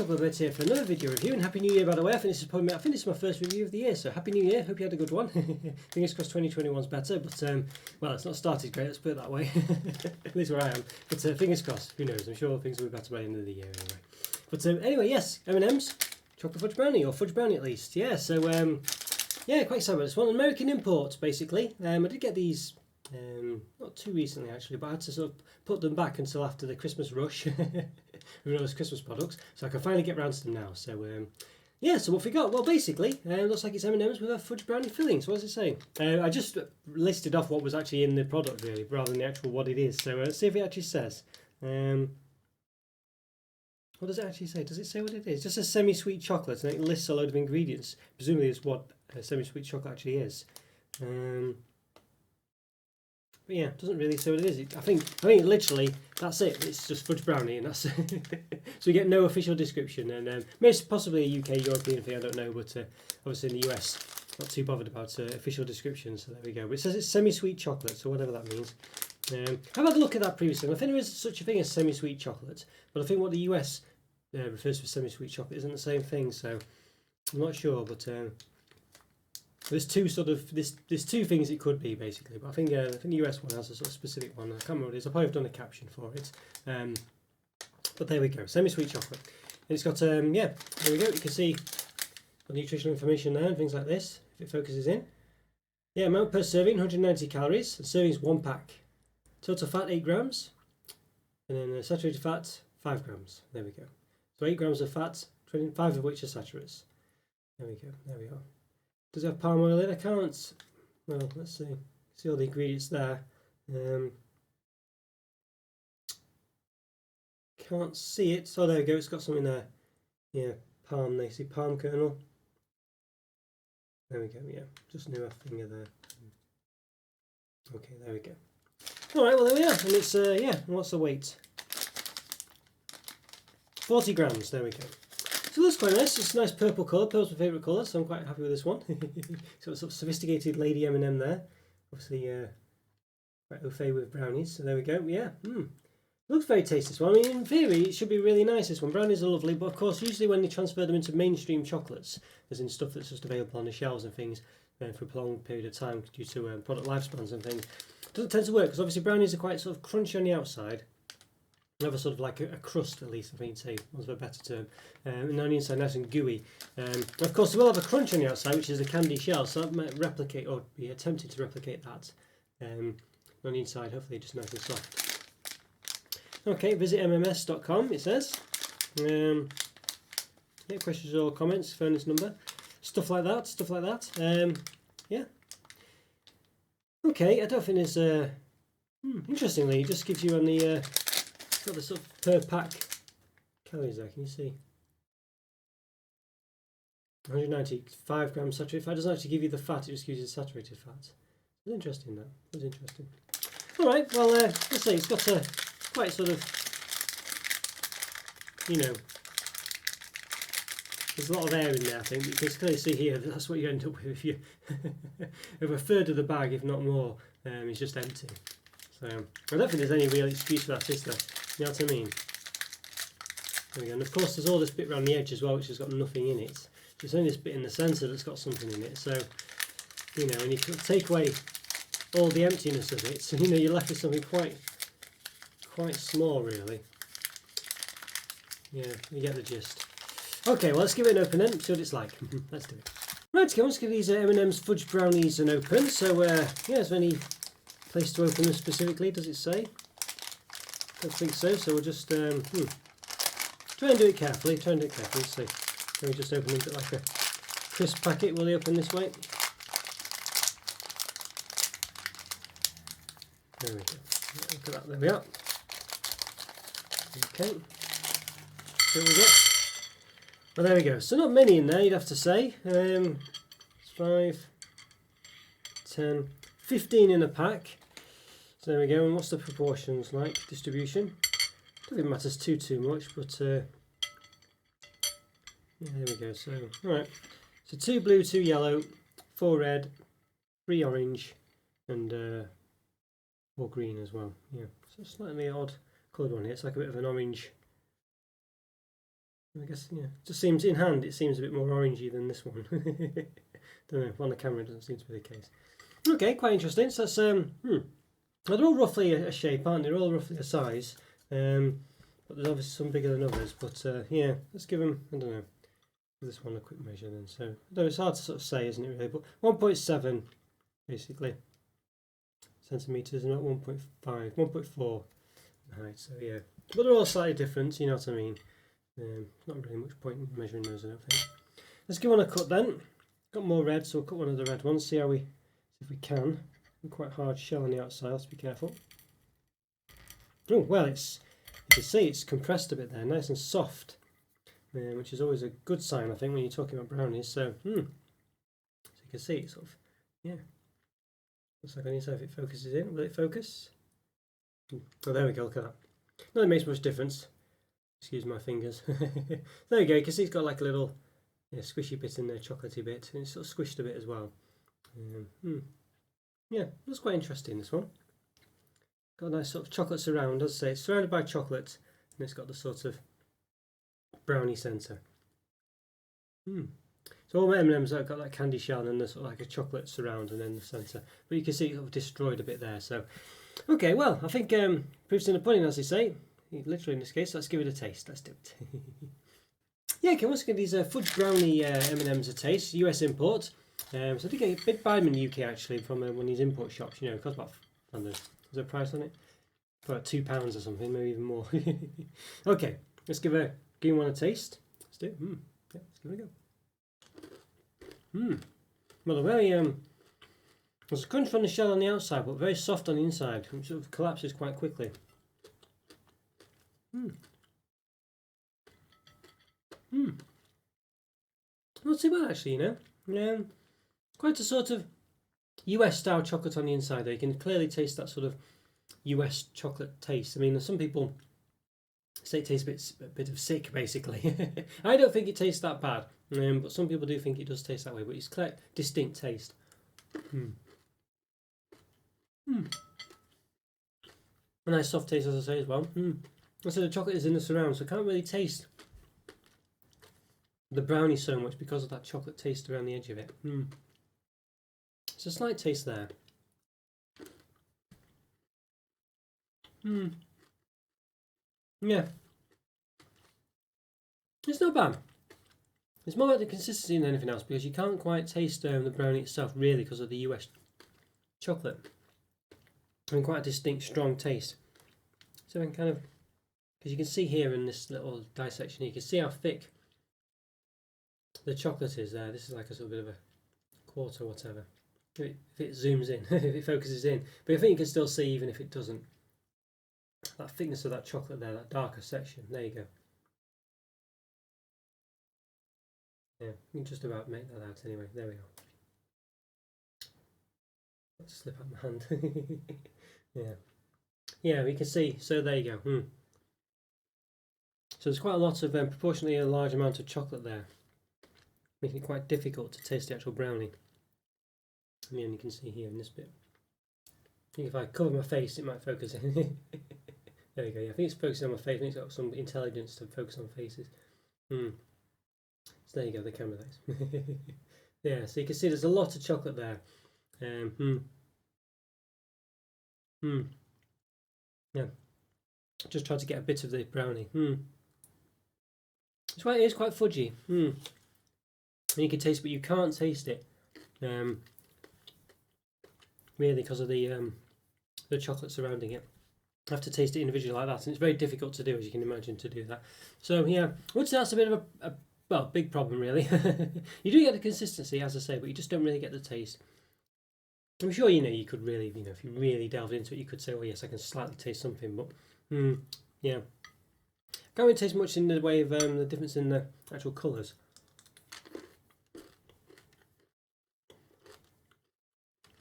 Roberto here for another video review, and Happy New Year by the way. I think this is my first review of the year, so Happy New Year, hope you had a good one. Fingers crossed 2021's better, but well, it's not started great, let's put it that way. At least where I am, but fingers crossed, who knows, I'm sure things will be better by the end of the year anyway. But anyway, yes, M&Ms, chocolate fudge brownie, or fudge brownie at least, yeah, so yeah, quite excited about this one. American import, basically. I did get these not too recently actually, but I had to sort of put them back until after the Christmas rush with all those Christmas products, so I can finally get round to them now. So yeah, so what we got? Well, basically, looks like it's M&Ms with a fudge brownie filling. So what does it say? I just listed off what was actually in the product really, rather than the actual what it is. So let's see if it actually says. What does it actually say? Does it say what it is? Just a semi-sweet chocolate, and it lists a load of ingredients. Presumably it's what semi-sweet chocolate actually is. But yeah, it doesn't really say what it is. I think literally that's it. It's just fudge brownie, and that's so we get no official description. And maybe possibly a UK European thing, I don't know. But obviously in the US, not too bothered about official descriptions. So there we go. But it says it's semi-sweet chocolate, so whatever that means. I've had a look at that previously, and I think there is such a thing as semi-sweet chocolate. But I think what the US refers to as semi-sweet chocolate isn't the same thing. So I'm not sure, but. There's two things it could be basically, but I think the US one has a sort of specific one. I can't remember what it is. I've probably done a caption for it. But there we go, semi-sweet chocolate. And it's got yeah, there we go. You can see the nutritional information there and things like this if it focuses in. Yeah, amount per serving 190 calories. The serving is 1 pack. Total fat 8 grams, and then saturated fat 5 grams. There we go. So 8 grams of fat, 5 of which are saturates. There we go. There we are. Does it have palm oil in? I can't. Well, let's see. See all the ingredients there. Can't see it. So there we go. It's got something there. Yeah, palm. They see palm kernel. There we go. Yeah, just knew a finger there. Okay, there we go. All right. Well, there we are. And it's yeah. And what's the weight? 40 grams. There we go. So it looks quite nice. It's a nice purple colour. Purple's my favourite colour, so I'm quite happy with this one. So it's sort of sophisticated lady M&M there. Obviously quite au fait with brownies. So there we go. Yeah. It looks very tasty this one. I mean, in theory, it should be really nice this one. Brownies are lovely, but of course, usually when they transfer them into mainstream chocolates, as in stuff that's just available on the shelves and things for a prolonged period of time due to product lifespans and things, it doesn't tend to work because obviously brownies are quite sort of crunchy on the outside. Have a sort of like a crust, at least I think you'd say, was a better term, and on the inside nice and gooey. Of course, they will have a crunch on the outside, which is a candy shell, so that might replicate or be attempted to replicate that. On the inside, hopefully, just nice and soft. Okay, visit mms.com. It says. Yeah, questions or comments, phone this number, stuff like that. Yeah. Okay, I don't think there's. Interestingly, it just gives you on the. Got the sort of per pack calories there, can you see? 195 grams saturated fat. It doesn't actually give you the fat, it just gives you the saturated fat. It's interesting though, it's interesting. Alright, well let's say it's got a quite sort of, you know, there's a lot of air in there I think, you can clearly see here that that's what you end up with if you if a third of the bag, if not more, is just empty. So I don't think there's any real excuse for that, is there? You know what I mean? There we go. And of course there's all this bit around the edge as well which has got nothing in it. There's only this bit in the centre that's got something in it. So, you know, when you take away all the emptiness of it, so you know you're left with something quite small really. Yeah, you get the gist. Okay, well let's give it an open then, see what it's like. Let's do it. Right, let's give these M&Ms Fudge Brownies an open. So yeah, is there any place to open them specifically, does it say? Don't think so, so we'll just try and do it carefully, Let's see. Can we just open it like a crisp packet? Will they open this way? There we go. Look at that, there we are. Okay. So we get. Well, there we go. So not many in there, you'd have to say. 5, 10, 15 in a pack. So there we go, and what's the proportions like, distribution? I don't think it matters too much, but yeah, there we go, so, alright. So 2 blue, 2 yellow, 4 red, 3 orange, and 4 green as well, yeah. So slightly odd coloured one here, it's like a bit of an orange I guess, yeah, just seems in hand, it seems a bit more orangey than this one. Don't know, on the camera it doesn't seem to be the case. Okay, quite interesting. So that's, well, they're all roughly a shape, aren't they? They're all roughly a size. But there's obviously some bigger than others. But yeah, let's give them, I don't know, give this one a quick measure then. So, though it's hard to sort of say, isn't it, really? But 1.7, basically, centimetres, and not 1.5, 1.4 height. So, yeah. But they're all slightly different, you know what I mean. Not really much point in measuring those, I don't think. Let's give one a cut then. Got more red, so we'll cut one of the red ones. See if we can. Quite hard shell on the outside. Let's be careful. Oh well, you can see it's compressed a bit there, nice and soft, which is always a good sign, I think, when you're talking about brownies. So, so you can see it's sort of, yeah. Looks like on the inside, if it focuses in, will it focus? Oh, there we go. Look at that. Not that it makes much difference. Excuse my fingers. There you go. You can see it's got like a little squishy bit in there, chocolatey bit, and it's sort of squished a bit as well. Yeah, that's quite interesting, this one. Got a nice sort of chocolate surround, as I say. It's surrounded by chocolate, and it's got the sort of brownie centre. So all M&Ms have got that candy shell and there's sort of like a chocolate surround and then the centre. But you can see it sort of destroyed a bit there. So, okay, well, I think proof's in the pudding, as they say. Literally in this case, let's give it a taste. Let's do it. Yeah, okay, let's give these Fudge Brownie M&Ms a taste. US import. So I did get a bit buy them in the UK actually from one of these import shops. You know, it costs about, I don't know, is there a price on it? About £2 or something, maybe even more. Okay, let's give one a taste. Let's do it. Yeah, let's give it a go. Well, they're very there's a crunch on the shell on the outside, but very soft on the inside, which sort of collapses quite quickly. Not too bad actually, you know. Quite a sort of US style chocolate on the inside though. You can clearly taste that sort of US chocolate taste. I mean, some people say it tastes a bit of sick, basically. I don't think it tastes that bad, but some people do think it does taste that way. But it's clear, distinct taste. A nice soft taste, as I say, as well. So the chocolate is in the surround, so I can't really taste the brownie so much because of that chocolate taste around the edge of it. It's a slight taste there. Yeah. It's not bad. It's more about the consistency than anything else because you can't quite taste the brownie itself really because of the US chocolate. I mean, quite a distinct, strong taste. So I'm kind of, because you can see here in this little dissection here, you can see how thick the chocolate is there. This is like a sort of bit of a quarter or whatever. If it zooms in, if it focuses in. But I think you can still see even if it doesn't. That thickness of that chocolate there, that darker section. There you go. Yeah, you can just about make that out anyway. There we go. Let's slip out my hand. Yeah, we can see. So there you go. So there's quite a lot of proportionally a large amount of chocolate there, making it quite difficult to taste the actual brownie. I mean, you can see here in this bit. I think if I cover my face, it might focus in. There we go. Yeah, I think it's focusing on my face. It's got some intelligence to focus on faces. So there you go, the camera. Yeah, so you can see there's a lot of chocolate there. Yeah, just try to get a bit of the brownie. It is quite fudgy. And you can taste, but you can't taste it. Really, because of the chocolate surrounding it. I have to taste it individually like that, and it's very difficult to do, as you can imagine, to do that. So yeah, I would say that's a bit of a big problem, really. You do get the consistency, as I say, but you just don't really get the taste. I'm sure you could really, if you really delved into it, you could say, well, yes, I can slightly taste something, but yeah, can't really taste much in the way of the difference in the actual colours.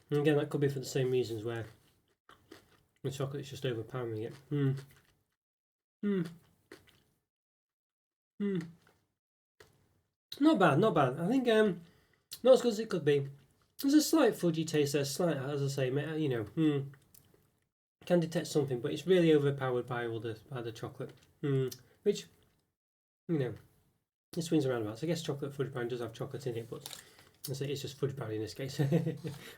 And again, that could be for the same reasons where the chocolate's just overpowering it. Not bad, not bad. I think not as good as it could be. There's a slight fudgy taste there, slight, as I say, can detect something, but it's really overpowered by all the chocolate. Which, It swings around about. So I guess chocolate fudge brownie does have chocolate in it, but it's just fudge brownie in this case.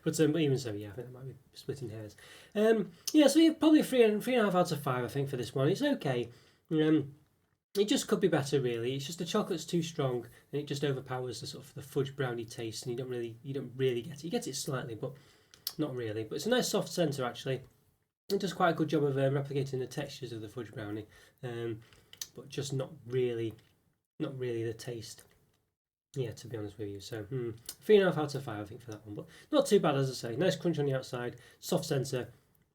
But even so, yeah, I think that might be splitting hairs. Yeah, so yeah, probably a 3.5 out of 5, I think, for this one. It's okay. It just could be better, really. It's just the chocolate's too strong, and it just overpowers the sort of the fudge brownie taste, and you don't really get it. You get it slightly, but not really. But it's a nice soft centre, actually. It does quite a good job of replicating the textures of the fudge brownie, but just not really the taste. Yeah, to be honest with you. So 3.5 out of 5, I think, for that one. But not too bad, as I say. Nice crunch on the outside, soft centre,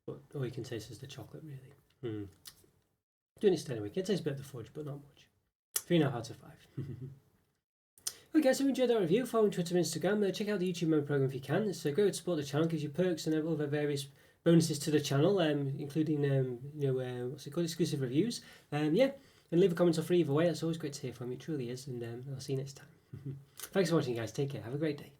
but all you can taste is the chocolate, really. Doing it steady. You can taste a bit of the fudge, but not much. 3.5 out of 5. Okay, so if you enjoyed that review, follow on Twitter and Instagram. Check out the YouTube member program if you can. It's a great way to support the channel, gives you perks and other various bonuses to the channel, including exclusive reviews. Yeah, and leave a comment or free either way. That's always great to hear from you. It truly is. And I'll see you next time. Thanks for watching, guys. Take care. Have a great day.